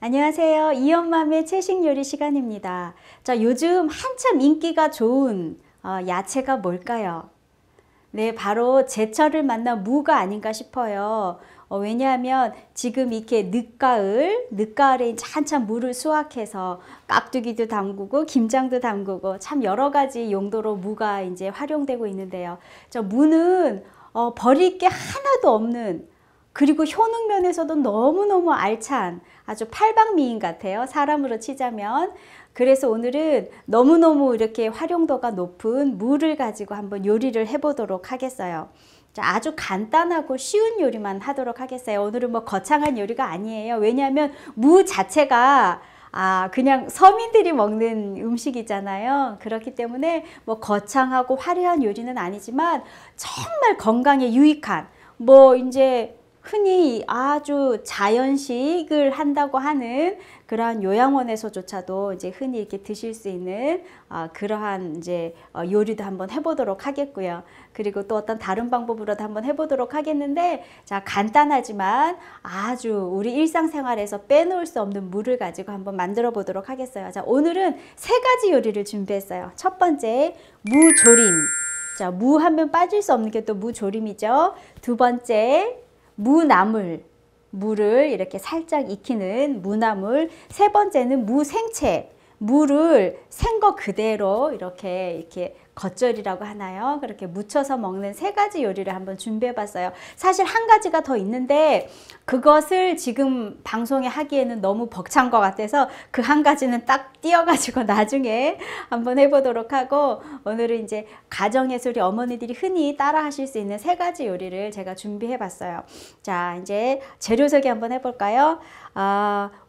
안녕하세요. 이엄맘의 채식 요리 시간입니다. 자, 요즘 한참 인기가 좋은 야채가 뭘까요? 네, 바로 제철을 만난 무가 아닌가 싶어요. 왜냐하면 지금 이렇게 늦가을에 이제 한참 무를 수확해서 깍두기도 담그고 김장도 담그고 참 여러 가지 용도로 무가 이제 활용되고 있는데요. 저 무는 버릴 게 하나도 없는, 그리고 효능 면에서도 너무너무 알찬 아주 팔방미인 같아요. 사람으로 치자면. 그래서 오늘은 너무너무 이렇게 활용도가 높은 무를 가지고 한번 요리를 해보도록 하겠어요. 자, 아주 간단하고 쉬운 요리만 하도록 하겠어요. 오늘은 뭐 거창한 요리가 아니에요. 왜냐하면 무 자체가 그냥 서민들이 먹는 음식이잖아요. 그렇기 때문에 뭐 거창하고 화려한 요리는 아니지만 정말 건강에 유익한, 뭐 이제 흔히 아주 자연식을 한다고 하는 그러한 요양원에서조차도 이제 흔히 이렇게 드실 수 있는 그러한 이제 요리도 한번 해보도록 하겠고요. 그리고 또 어떤 다른 방법으로도 한번 해보도록 하겠는데, 자, 간단하지만 아주 우리 일상생활에서 빼놓을 수 없는 무를 가지고 한번 만들어 보도록 하겠어요. 자, 오늘은 세 가지 요리를 준비했어요. 첫 번째, 무조림. 자, 무 하면 빠질 수 없는 게 또 무조림이죠. 두 번째, 무나물, 무를 이렇게 살짝 익히는 무나물. 세 번째는 무생채, 무를 생거 그대로 이렇게 겉절이라고 하나요? 그렇게 무쳐서 먹는 세 가지 요리를 한번 준비해 봤어요. 사실 한 가지가 더 있는데 그것을 지금 방송에 하기에는 너무 벅찬 것 같아서 그 한 가지는 딱 띄어가지고 나중에 한번 해보도록 하고, 오늘은 이제 가정에서 우리 어머니들이 흔히 따라 하실 수 있는 세 가지 요리를 제가 준비해 봤어요. 자, 이제 재료 소개 한번 해볼까요?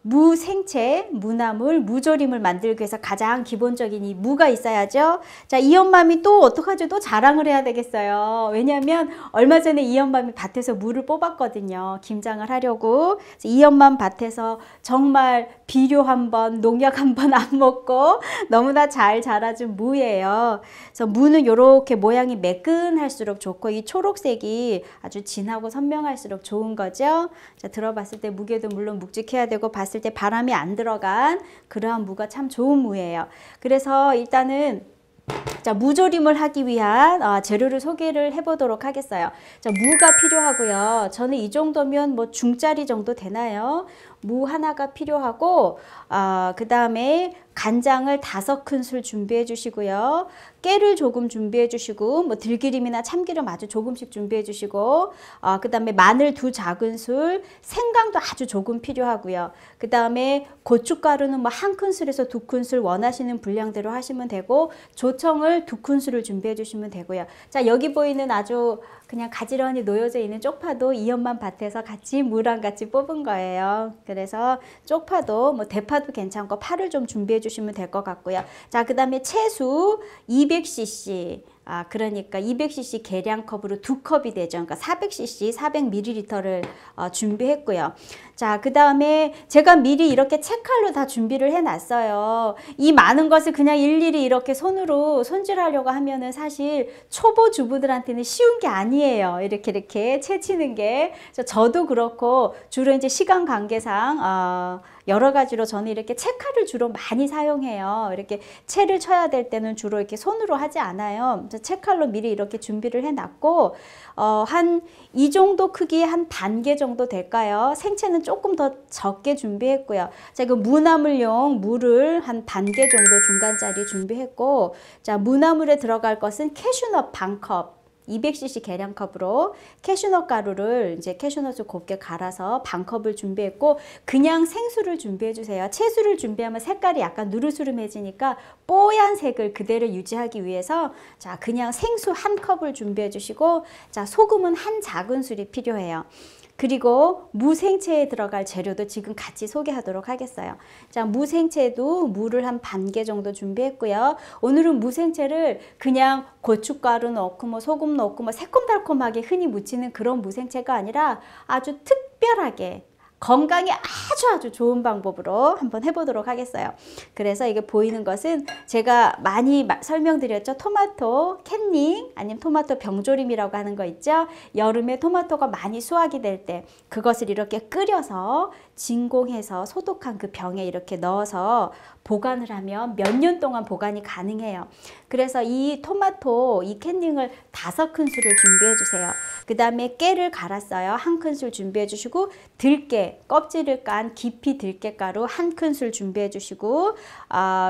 무생채, 무나물, 무조림을 만들기 위해서 가장 기본적인 이 무가 있어야죠. 자, 이엄맘이 또 어떡하죠? 또 자랑을 해야 되겠어요. 왜냐하면 얼마 전에 이엄맘이 밭에서 무를 뽑았거든요. 김장을 하려고. 이엄맘 밭에서 정말 비료 한 번, 농약 한 번 안 먹고 너무나 잘 자라준 무예요. 그래서 무는 이렇게 모양이 매끈할수록 좋고, 이 초록색이 아주 진하고 선명할수록 좋은 거죠. 자, 들어봤을 때 무게도 물론 묵직해야 되고, 봤을 때 바람이 안 들어간 그러한 무가 참 좋은 무예요. 그래서 일단은 자, 무조림을 하기 위한 재료를 소개를 해보도록 하겠어요. 자, 무가 필요하고요. 저는 이 정도면 뭐 중짜리 정도 되나요? 무 하나가 필요하고, 그 다음에 간장을 5큰술 준비해 주시고요. 깨를 조금 준비해 주시고, 뭐 들기름이나 참기름 아주 조금씩 준비해 주시고, 그 다음에 마늘 2작은술, 생강도 아주 조금 필요하고요. 그 다음에 고춧가루는 뭐 1큰술에서 2큰술 원하시는 분량대로 하시면 되고, 조청을 2큰술을 준비해 주시면 되고요. 자, 여기 보이는 아주 그냥 가지런히 놓여져 있는 쪽파도 이엄만 밭에서 같이 무랑 같이 뽑은 거예요. 그래서 쪽파도 뭐 대파도 괜찮고 파를 좀 준비해 주시면 될 것 같고요. 자, 그 다음에 채수 200cc, 그러니까 200cc 계량컵으로 2컵이 되죠. 그러니까 400cc, 400ml를 준비했고요. 자, 그 다음에 제가 미리 이렇게 채칼로 다 준비를 해놨어요. 이 많은 것을 그냥 일일이 이렇게 손으로 손질하려고 하면은 사실 초보 주부들한테는 쉬운 게 아니에요. 이렇게 채치는 게. 저도 그렇고 주로 이제 시간 관계상 여러 가지로 저는 이렇게 채칼을 주로 많이 사용해요. 이렇게 채를 쳐야 될 때는 주로 이렇게 손으로 하지 않아요. 채칼로 미리 이렇게 준비를 해놨고, 한 이 정도 크기의 한 반 개 정도 될까요? 생채는 조금 더 적게 준비했고요. 자, 이거 무나물용 무를 한 반 개 정도 중간짜리 준비했고, 자, 무나물에 들어갈 것은 캐슈넛 반컵, 200cc 계량컵으로 캐슈넛 가루를 이제 캐슈넛을 곱게 갈아서 반컵을 준비했고, 그냥 생수를 준비해 주세요. 채수를 준비하면 색깔이 약간 누르스름해지니까 뽀얀 색을 그대로 유지하기 위해서 자, 그냥 생수 1컵을 준비해 주시고, 자, 소금은 1작은술이 필요해요. 그리고 무생채에 들어갈 재료도 지금 같이 소개하도록 하겠어요. 자, 무생채도 무를 한 반 개 정도 준비했고요. 오늘은 무생채를 그냥 고춧가루 넣고 뭐 소금 넣고 뭐 새콤달콤하게 흔히 무치는 그런 무생채가 아니라 아주 특별하게 건강에 아주 좋은 방법으로 한번 해보도록 하겠어요. 그래서 이게 보이는 것은 제가 많이 설명드렸죠. 토마토 캔닝 아니면 토마토 병조림이라고 하는 거 있죠. 여름에 토마토가 많이 수확이 될 때 그것을 이렇게 끓여서 진공해서 소독한 그 병에 이렇게 넣어서 보관을 하면 몇 년 동안 보관이 가능해요. 그래서 이 토마토, 이 캔딩을 5큰술을 준비해 주세요. 그 다음에 깨를 갈았어요. 1큰술 준비해 주시고, 들깨, 껍질을 깐 깊이 들깨가루 1큰술 준비해 주시고,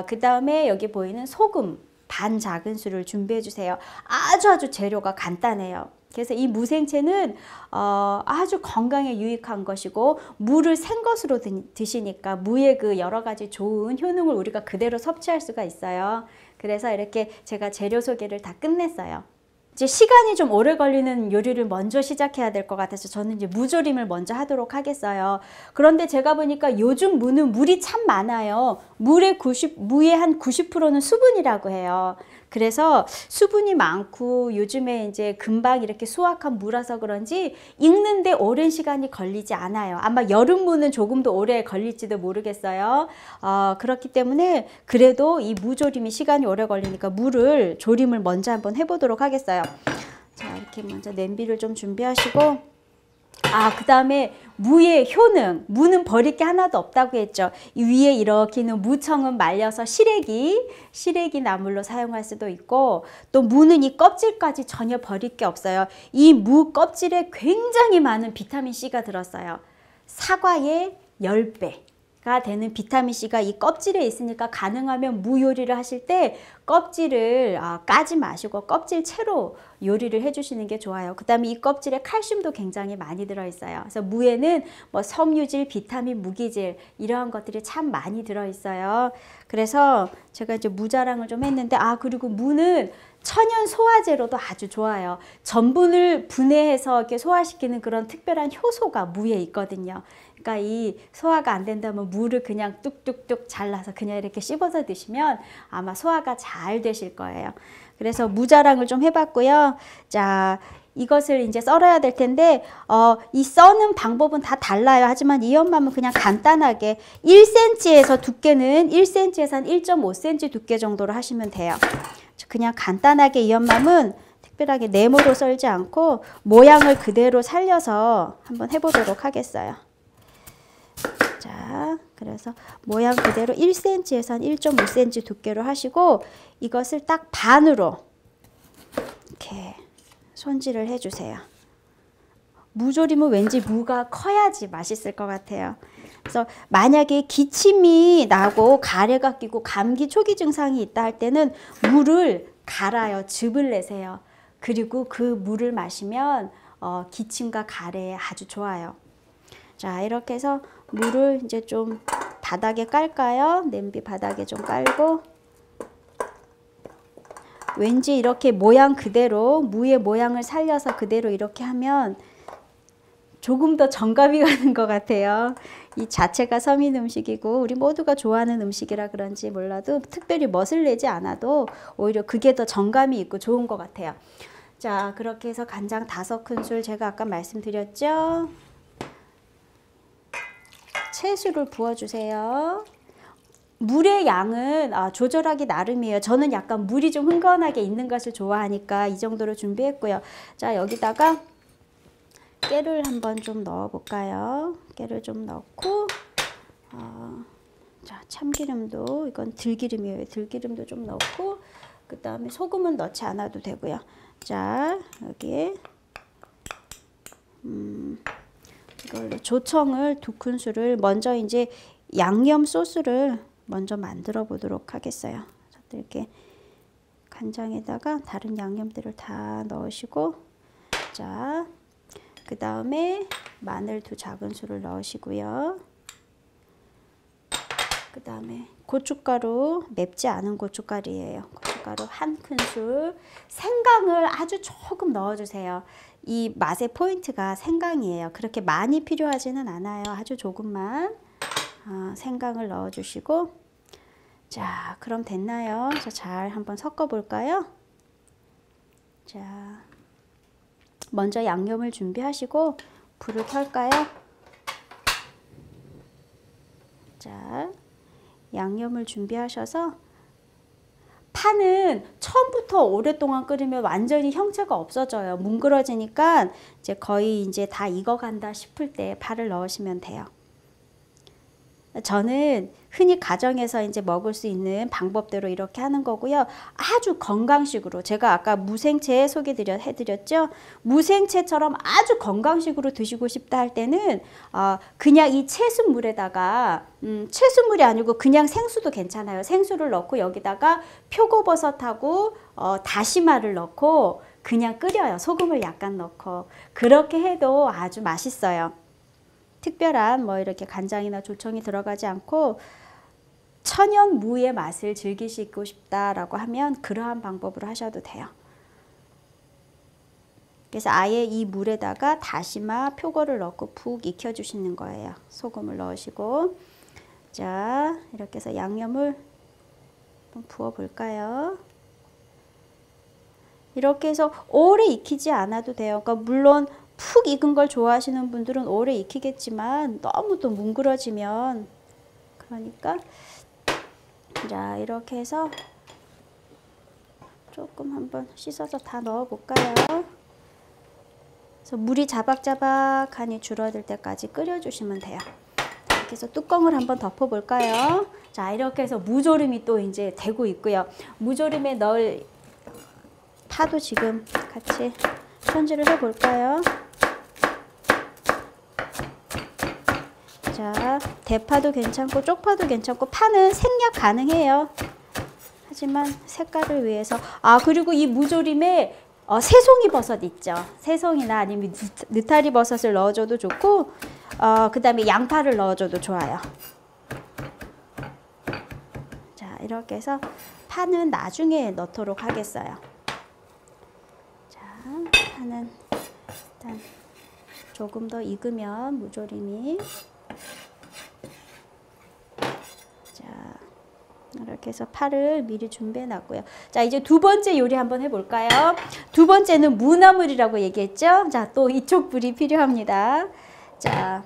그 다음에 여기 보이는 소금 반 작은술을 준비해 주세요. 아주 재료가 간단해요. 그래서 이 무생채는 아주 건강에 유익한 것이고, 무를 생것으로 드시니까 무의 그 여러 가지 좋은 효능을 우리가 그대로 섭취할 수가 있어요. 그래서 이렇게 제가 재료 소개를 다 끝냈어요. 이제 시간이 좀 오래 걸리는 요리를 먼저 시작해야 될 것 같아서 저는 이제 무조림을 먼저 하도록 하겠어요. 그런데 제가 보니까 요즘 무는 물이 참 많아요. 무의 한 90%는 수분이라고 해요. 그래서 수분이 많고 요즘에 이제 금방 이렇게 수확한 무라서 그런지 익는데 오랜 시간이 걸리지 않아요. 아마 여름 무는 조금 더 오래 걸릴지도 모르겠어요. 그렇기 때문에 그래도 이 무조림이 시간이 오래 걸리니까 무를 조림을 먼저 한번 해보도록 하겠어요. 자, 이렇게 먼저 냄비를 좀 준비하시고, 그 다음에 무의 효능, 무는 버릴 게 하나도 없다고 했죠. 이 위에 이렇게 있는 무청은 말려서 시래기 나물로 사용할 수도 있고, 또 무는 이 껍질까지 전혀 버릴 게 없어요. 이 무 껍질에 굉장히 많은 비타민C가 들었어요. 사과의 10배가 되는 비타민C가 이 껍질에 있으니까 가능하면 무 요리를 하실 때 껍질을 까지 마시고 껍질 채로 요리를 해주시는 게 좋아요. 그 다음에 이 껍질에 칼슘도 굉장히 많이 들어있어요. 그래서 무에는 뭐 섬유질, 비타민, 무기질 이러한 것들이 참 많이 들어있어요. 그래서 제가 이제 무 자랑을 좀 했는데, 그리고 무는 천연 소화제로도 아주 좋아요. 전분을 분해해서 이렇게 소화시키는 그런 특별한 효소가 무에 있거든요. 그러니까 이 소화가 안 된다면 무를 그냥 뚝뚝뚝 잘라서 그냥 이렇게 씹어서 드시면 아마 소화가 잘 되실 거예요. 그래서 무 자랑을 좀 해봤고요. 자, 이것을 이제 썰어야 될 텐데, 이 써는 방법은 다 달라요. 하지만 이 연맘은 그냥 간단하게 1cm에서 두께는 1cm에서 한 1.5cm 두께 정도로 하시면 돼요. 그냥 간단하게 이 연맘은 특별하게 네모로 썰지 않고 모양을 그대로 살려서 한번 해보도록 하겠어요. 자, 그래서 모양 그대로 1cm에서 한 1.5cm 두께로 하시고, 이것을 딱 반으로 이렇게 손질을 해주세요. 무조림은 왠지 무가 커야지 맛있을 것 같아요. 그래서 만약에 기침이 나고 가래가 끼고 감기 초기 증상이 있다 할 때는 무를 갈아요. 즙을 내세요. 그리고 그 물을 마시면 기침과 가래에 아주 좋아요. 자, 이렇게 해서 물을 이제 좀 바닥에 깔까요? 냄비 바닥에 좀 깔고, 왠지 이렇게 모양 그대로 무의 모양을 살려서 그대로 이렇게 하면 조금 더 정감이 가는 것 같아요. 이 자체가 서민 음식이고 우리 모두가 좋아하는 음식이라 그런지 몰라도 특별히 멋을 내지 않아도 오히려 그게 더 정감이 있고 좋은 것 같아요. 자, 그렇게 해서 간장 5큰술 제가 아까 말씀드렸죠. 채수를 부어주세요. 물의 양은 조절하기 나름이에요. 저는 약간 물이 좀 흥건하게 있는 것을 좋아하니까 이 정도로 준비했고요. 자, 여기다가 깨를 한번 좀 넣어 볼까요? 깨를 좀 넣고, 자, 참기름도, 이건 들기름이에요. 들기름도 좀 넣고, 그 다음에 소금은 넣지 않아도 되고요. 자, 여기에 이걸로 조청을 2큰술을 먼저 이제 양념 소스를 먼저 만들어 보도록 하겠어요. 이렇게 간장에다가 다른 양념들을 다 넣으시고, 자, 그 다음에 마늘 2작은술을 넣으시고요. 그 다음에 고춧가루, 맵지 않은 고춧가루예요. 고춧가루 1큰술. 생강을 아주 조금 넣어주세요. 이 맛의 포인트가 생강이에요. 그렇게 많이 필요하지는 않아요. 아주 조금만 생강을 넣어주시고, 자, 그럼 됐나요? 잘 한번 섞어 볼까요? 자, 먼저 양념을 준비하시고 불을 켤까요? 자, 양념을 준비하셔서, 파는 처음부터 오랫동안 끓이면 완전히 형체가 없어져요. 뭉그러지니까 이제 거의 이제 다 익어간다 싶을 때 파를 넣으시면 돼요. 저는 흔히 가정에서 이제 먹을 수 있는 방법대로 이렇게 하는 거고요. 아주 건강식으로 제가 아까 무생채 해드렸죠. 무생채처럼 아주 건강식으로 드시고 싶다 할 때는 그냥 이 채순물에다가 채순물이 아니고 그냥 생수도 괜찮아요. 생수를 넣고 여기다가 표고버섯하고 다시마를 넣고 그냥 끓여요. 소금을 약간 넣고 그렇게 해도 아주 맛있어요. 특별한 뭐 이렇게 간장이나 조청이 들어가지 않고 천연 무의 맛을 즐기시고 싶다라고 하면 그러한 방법으로 하셔도 돼요. 그래서 아예 이 물에다가 다시마, 표고를 넣고 푹 익혀주시는 거예요. 소금을 넣으시고 자 이렇게 해서 양념을 좀 부어볼까요? 이렇게 해서 오래 익히지 않아도 돼요. 그러니까 물론 푹 익은 걸 좋아하시는 분들은 오래 익히겠지만 너무 또 뭉그러지면 그러니까 자 이렇게 해서 조금 한번 씻어서 다 넣어 볼까요? 그래서 물이 자박자박하니 줄어들 때까지 끓여 주시면 돼요. 이렇게 해서 뚜껑을 한번 덮어 볼까요? 자 이렇게 해서 무조림이 또 이제 되고 있고요. 무조림에 넣을 파도 지금 같이 손질을 해 볼까요? 자, 대파도 괜찮고 쪽파도 괜찮고 파는 생략 가능해요. 하지만 색깔을 위해서 그리고 이 무조림에 새송이 버섯 있죠. 새송이나 아니면 느타리 버섯을 넣어줘도 좋고 그 다음에 양파를 넣어줘도 좋아요. 자 이렇게 해서 파는 나중에 넣도록 하겠어요. 자 파는 일단 조금 더 익으면 무조림이 이렇게 해서 파를 미리 준비해 놨고요. 자 이제 두 번째 요리 한번 해볼까요? 두 번째는 무나물이라고 얘기했죠. 자 또 이쪽 불이 필요합니다. 자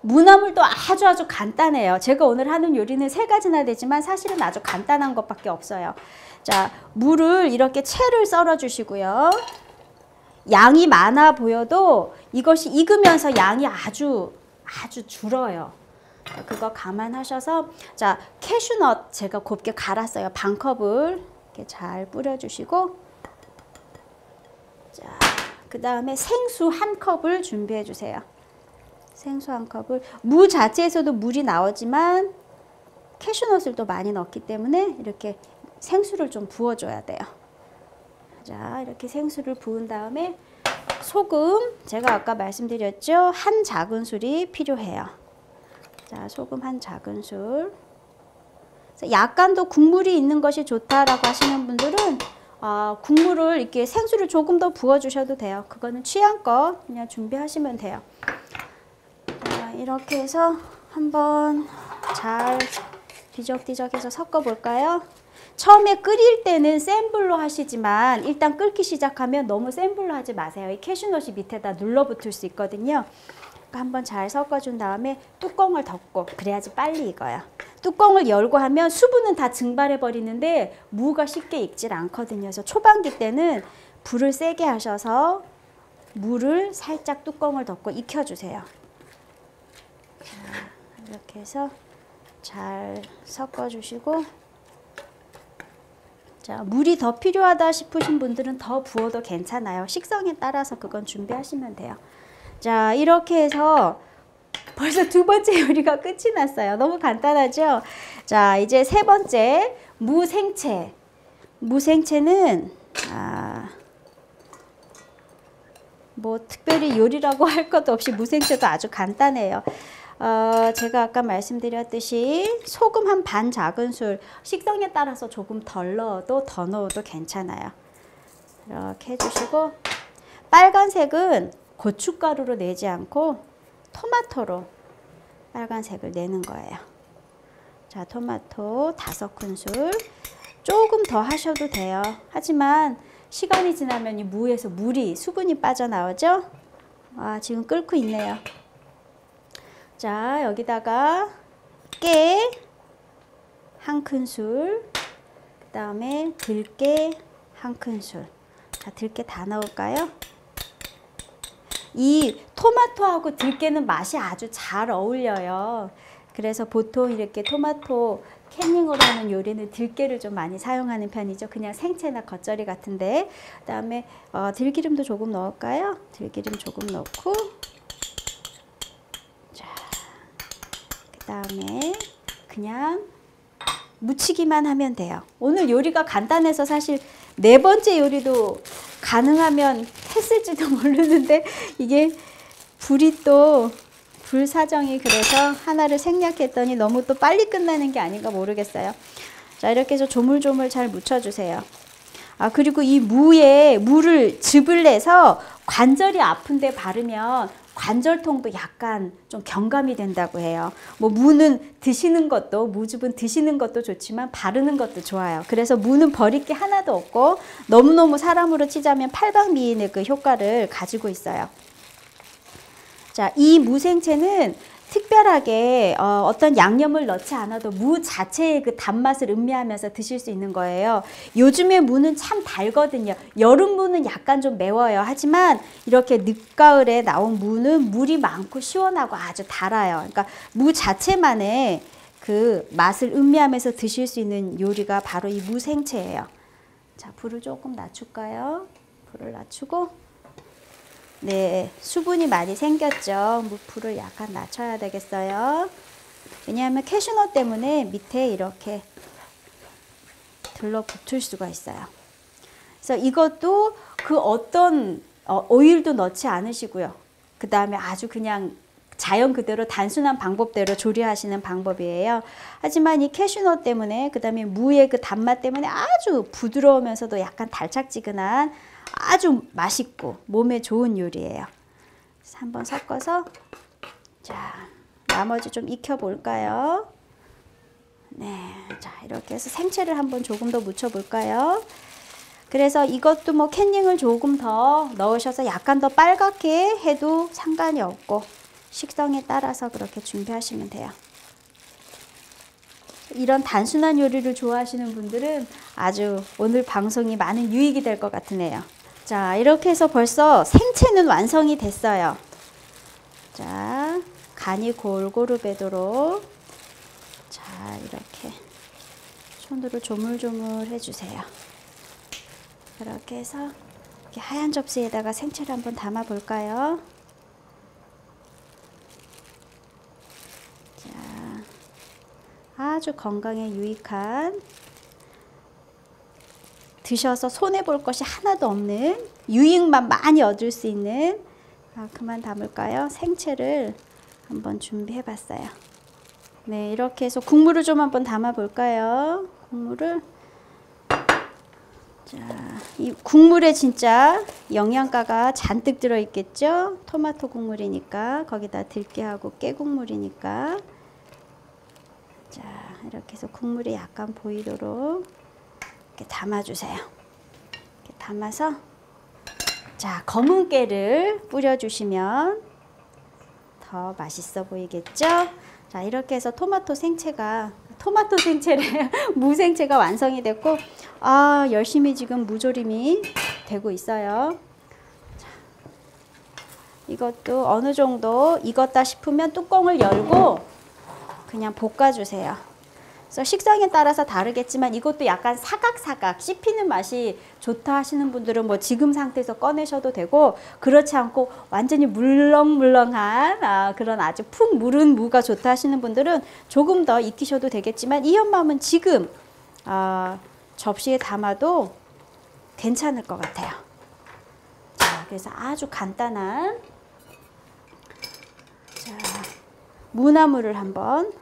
무나물도 아주 간단해요. 제가 오늘 하는 요리는 세 가지나 되지만 사실은 아주 간단한 것밖에 없어요. 자 물을 이렇게 채를 썰어 주시고요. 양이 많아 보여도 이것이 익으면서 양이 아주 줄어요. 그거 감안하셔서 자 캐슈넛 제가 곱게 갈았어요. 반 컵을 이렇게 잘 뿌려주시고 자 그 다음에 생수 한 컵을 준비해 주세요. 생수 한 컵을 무 자체에서도 물이 나오지만 캐슈넛을 또 많이 넣기 때문에 이렇게 생수를 좀 부어줘야 돼요. 자 이렇게 생수를 부은 다음에 소금 제가 아까 말씀드렸죠. 한 작은술이 필요해요. 자 소금 한 작은술. 약간 더 국물이 있는 것이 좋다라고 하시는 분들은 국물을 이렇게 생수를 조금 더 부어 주셔도 돼요. 그거는 취향껏 그냥 준비하시면 돼요. 자, 이렇게 해서 한번 잘 뒤적뒤적해서 섞어 볼까요? 처음에 끓일 때는 센 불로 하시지만 일단 끓기 시작하면 너무 센 불로 하지 마세요. 이 캐슈넛이 밑에다 눌러붙을 수 있거든요. 그러니까 한번 잘 섞어준 다음에 뚜껑을 덮고 그래야지 빨리 익어요. 뚜껑을 열고 하면 수분은 다 증발해 버리는데 무가 쉽게 익질 않거든요. 그래서 초반기 때는 불을 세게 하셔서 물을 살짝 뚜껑을 덮고 익혀주세요. 이렇게 해서 잘 섞어주시고 자 물이 더 필요하다 싶으신 분들은 더 부어도 괜찮아요. 식성에 따라서 그건 준비하시면 돼요. 자 이렇게 해서 벌써 두 번째 요리가 끝이 났어요. 너무 간단하죠? 자 이제 세 번째 무생채. 무생채는 뭐 특별히 요리라고 할 것도 없이 무생채도 아주 간단해요. 제가 아까 말씀드렸듯이 소금 한 반 작은술, 식성에 따라서 조금 덜 넣어도 더 넣어도 괜찮아요. 이렇게 해주시고 빨간색은 고춧가루로 내지 않고 토마토로 빨간색을 내는 거예요. 자, 토마토 5큰술. 조금 더 하셔도 돼요. 하지만 시간이 지나면 이 무에서 수분이 빠져나오죠? 지금 끓고 있네요. 자, 여기다가 깨 1큰술, 그 다음에 들깨 1큰술. 자, 들깨 다 넣을까요? 이 토마토하고 들깨는 맛이 아주 잘 어울려요. 그래서 보통 이렇게 토마토 캐닝으로 하는 요리는 들깨를 좀 많이 사용하는 편이죠. 그냥 생채나 겉절이 같은데. 그다음에 들기름도 조금 넣을까요? 들기름 조금 넣고, 자, 그다음에 그냥 무치기만 하면 돼요. 오늘 요리가 간단해서 사실 네 번째 요리도 가능하면 했을지도 모르는데, 이게 불이 또 불 사정이 그래서 하나를 생략했더니 너무 또 빨리 끝나는 게 아닌가 모르겠어요. 자, 이렇게 해서 조물조물 잘 묻혀주세요. 아, 그리고 이 무에 물을 즙을 내서 관절이 아픈데 바르면 관절통도 약간 좀 경감이 된다고 해요. 뭐 무는 드시는 것도, 무즙은 드시는 것도 좋지만 바르는 것도 좋아요. 그래서 무는 버릴 게 하나도 없고 너무너무 사람으로 치자면 팔방미인의 그 효과를 가지고 있어요. 자, 이 무생채는 특별하게 어떤 양념을 넣지 않아도 무 자체의 그 단맛을 음미하면서 드실 수 있는 거예요. 요즘에 무는 참 달거든요. 여름 무는 약간 좀 매워요. 하지만 이렇게 늦가을에 나온 무는 물이 많고 시원하고 아주 달아요. 그러니까 무 자체만의 그 맛을 음미하면서 드실 수 있는 요리가 바로 이 무생채예요. 자, 불을 조금 낮출까요? 불을 낮추고, 네, 수분이 많이 생겼죠. 불을 약간 낮춰야 되겠어요. 왜냐하면 캐슈넛 때문에 밑에 이렇게 들러붙을 수가 있어요. 그래서 이것도 그 어떤 오일도 넣지 않으시고요. 그 다음에 아주 그냥 자연 그대로 단순한 방법대로 조리하시는 방법이에요. 하지만 이 캐슈넛 때문에, 그 다음에 무의 그 단맛 때문에 아주 부드러우면서도 약간 달짝지근한 아주 맛있고 몸에 좋은 요리예요. 그래서 한번 섞어서, 자, 나머지 좀 익혀 볼까요? 네, 자, 이렇게 해서 생채를 한번 조금 더 묻혀 볼까요? 그래서 이것도 뭐 캔닝을 조금 더 넣으셔서 약간 더 빨갛게 해도 상관이 없고 식성에 따라서 그렇게 준비하시면 돼요. 이런 단순한 요리를 좋아하시는 분들은 아주 오늘 방송이 많은 유익이 될 것 같으네요. 자, 이렇게 해서 벌써 생채는 완성이 됐어요. 자, 간이 골고루 배도록, 자, 이렇게 손으로 조물조물 해주세요. 이렇게 해서 이렇게 하얀 접시에다가 생채를 한번 담아 볼까요? 자, 아주 건강에 유익한, 드셔서 손해볼 것이 하나도 없는, 유익만 많이 얻을 수 있는, 그만 담을까요? 생채를 한번 준비해 봤어요. 네, 이렇게 해서 국물을 좀 한번 담아 볼까요? 국물을. 자, 이 국물에 진짜 영양가가 잔뜩 들어 있겠죠? 토마토 국물이니까, 거기다 들깨하고 깨국물이니까. 자, 이렇게 해서 국물이 약간 보이도록 이렇게 담아주세요. 이렇게 담아서, 자, 검은 깨를 뿌려주시면 더 맛있어 보이겠죠? 자, 이렇게 해서 토마토 생채를 무생채가 완성이 됐고, 아, 열심히 지금 무조림이 되고 있어요. 자, 이것도 어느 정도 익었다 싶으면 뚜껑을 열고 그냥 볶아주세요. 그래서 식성에 따라서 다르겠지만 이것도 약간 사각사각 씹히는 맛이 좋다 하시는 분들은 뭐 지금 상태에서 꺼내셔도 되고, 그렇지 않고 완전히 물렁물렁한 그런 아주 푹 무른 무가 좋다 하시는 분들은 조금 더 익히셔도 되겠지만, 이 현맘은 지금 접시에 담아도 괜찮을 것 같아요. 자, 그래서 아주 간단한, 자, 무나물을 한번,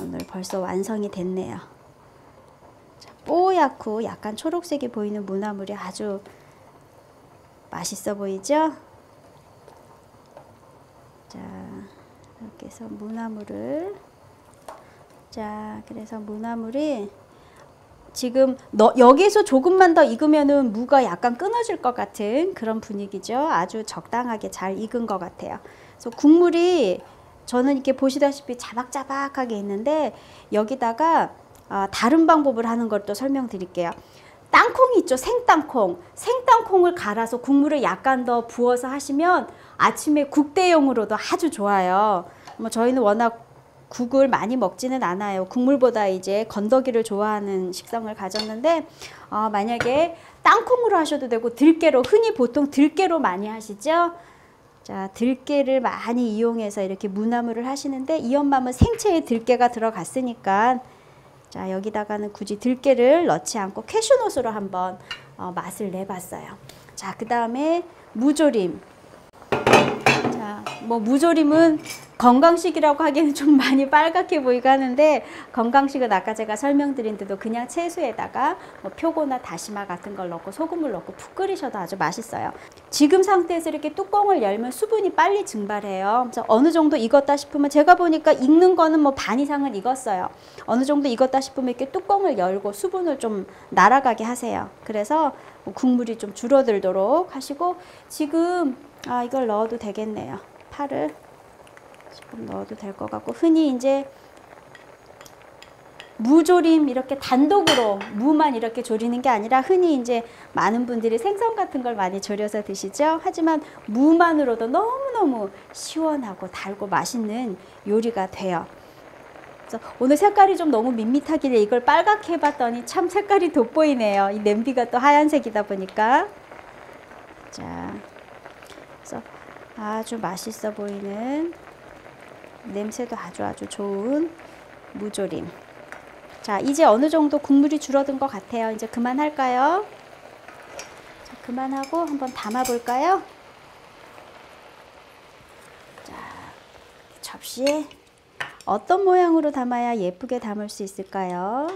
오늘 벌써 완성이 됐네요. 자, 뽀얗고 약간 초록색이 보이는 무나물이 아주 맛있어 보이죠? 자, 이렇게 해서 무나물을, 자, 그래서 무나물이 지금 여기서 조금만 더 익으면은 무가 약간 끊어질 것 같은 그런 분위기죠. 아주 적당하게 잘 익은 것 같아요. 그래서 국물이 저는 이렇게 보시다시피 자박자박하게 있는데, 여기다가 다른 방법을 하는 걸 또 설명드릴게요. 땅콩이 있죠. 생땅콩. 생땅콩을 갈아서 국물을 약간 더 부어서 하시면 아침에 국 대용으로도 아주 좋아요. 뭐 저희는 워낙 국을 많이 먹지는 않아요. 국물보다 이제 건더기를 좋아하는 식성을 가졌는데 만약에 땅콩으로 하셔도 되고 들깨로, 흔히 보통 들깨로 많이 하시죠. 자, 들깨를 많이 이용해서 이렇게 무나물을 하시는데 이 엄마는 생채에 들깨가 들어갔으니까 자, 여기다가는 굳이 들깨를 넣지 않고 캐슈넛으로 한번 맛을 내봤어요. 자, 그 다음에 무조림. 자, 뭐 무조림은 건강식이라고 하기에는 좀 많이 빨갛게 보이고 하는데, 건강식은 아까 제가 설명드린 대로 그냥 채소에다가 뭐 표고나 다시마 같은 걸 넣고 소금을 넣고 푹 끓이셔도 아주 맛있어요. 지금 상태에서 이렇게 뚜껑을 열면 수분이 빨리 증발해요. 그래서 어느 정도 익었다 싶으면, 제가 보니까 익는 거는 뭐 반 이상은 익었어요. 어느 정도 익었다 싶으면 이렇게 뚜껑을 열고 수분을 좀 날아가게 하세요. 그래서 뭐 국물이 좀 줄어들도록 하시고, 지금 이걸 넣어도 되겠네요. 파를 지금 넣어도 될 것 같고, 흔히 이제 무조림 이렇게 단독으로 무만 이렇게 조리는 게 아니라 흔히 이제 많은 분들이 생선 같은 걸 많이 졸여서 드시죠. 하지만 무만으로도 너무너무 시원하고 달고 맛있는 요리가 돼요. 그래서 오늘 색깔이 좀 너무 밋밋하길래 이걸 빨갛게 해봤더니 참 색깔이 돋보이네요. 이 냄비가 또 하얀색이다 보니까. 자, 그래서 아주 맛있어 보이는, 냄새도 아주 좋은 무조림. 자, 이제 어느 정도 국물이 줄어든 것 같아요. 이제 그만할까요? 자, 그만하고 한번 담아 볼까요? 자, 접시에 어떤 모양으로 담아야 예쁘게 담을 수 있을까요?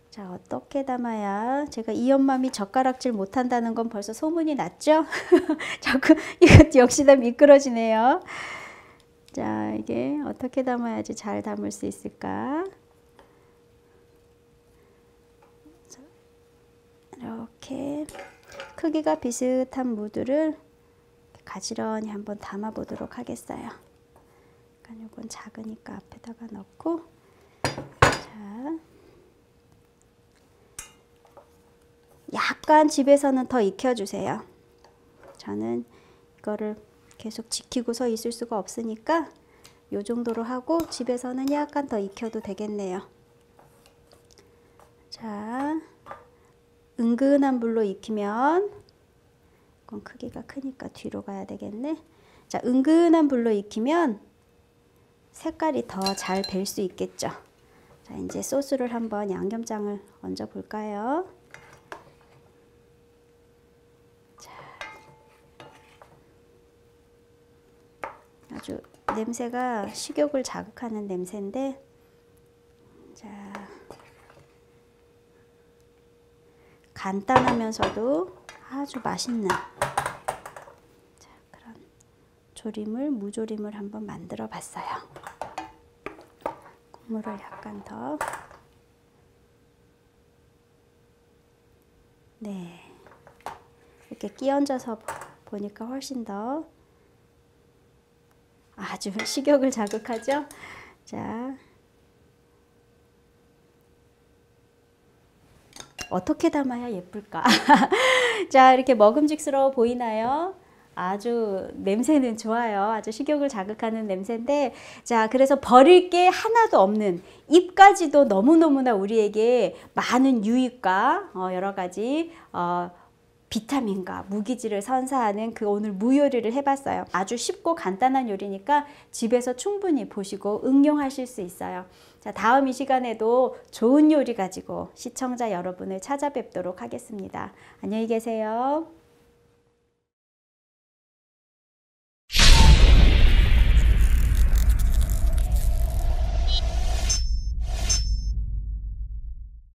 자, 어떻게 담아야, 제가 이 엄마미 젓가락질 못한다는 건 벌써 소문이 났죠? 자꾸 이것도 역시나 미끄러지네요. 자, 이게 어떻게 담아야지 잘 담을 수 있을까? 이렇게 크기가 비슷한 무들을 가지런히 한번 담아 보도록 하겠어요. 약간 이건 작으니까 앞에다가 넣고, 자, 약간 집에서는 더 익혀주세요. 저는 이거를 계속 지키고서 있을 수가 없으니까 요 정도로 하고, 집에서는 약간 더 익혀도 되겠네요. 자, 은근한 불로 익히면, 이건 크기가 크니까 뒤로 가야 되겠네. 자, 은근한 불로 익히면 색깔이 더 잘 뵐 수 있겠죠. 자, 이제 소스를 한번 양념장을 얹어 볼까요? 아주 냄새가 식욕을 자극하는 냄새인데, 자, 간단하면서도 아주 맛있는, 자, 그런 조림을, 무조림을 한번 만들어 봤어요. 국물을 약간 더, 네, 이렇게 끼얹어서 보니까 훨씬 더 아주 식욕을 자극하죠. 자, 어떻게 담아야 예쁠까? 자, 이렇게 먹음직스러워 보이나요? 아주 냄새는 좋아요. 아주 식욕을 자극하는 냄새인데, 자, 그래서 버릴 게 하나도 없는, 잎까지도 너무너무나 우리에게 많은 유익과 여러 가지 비타민과 무기질을 선사하는 그 오늘 무요리를 해봤어요. 아주 쉽고 간단한 요리니까 집에서 충분히 보시고 응용하실 수 있어요. 자, 다음 이 시간에도 좋은 요리 가지고 시청자 여러분을 찾아뵙도록 하겠습니다. 안녕히 계세요.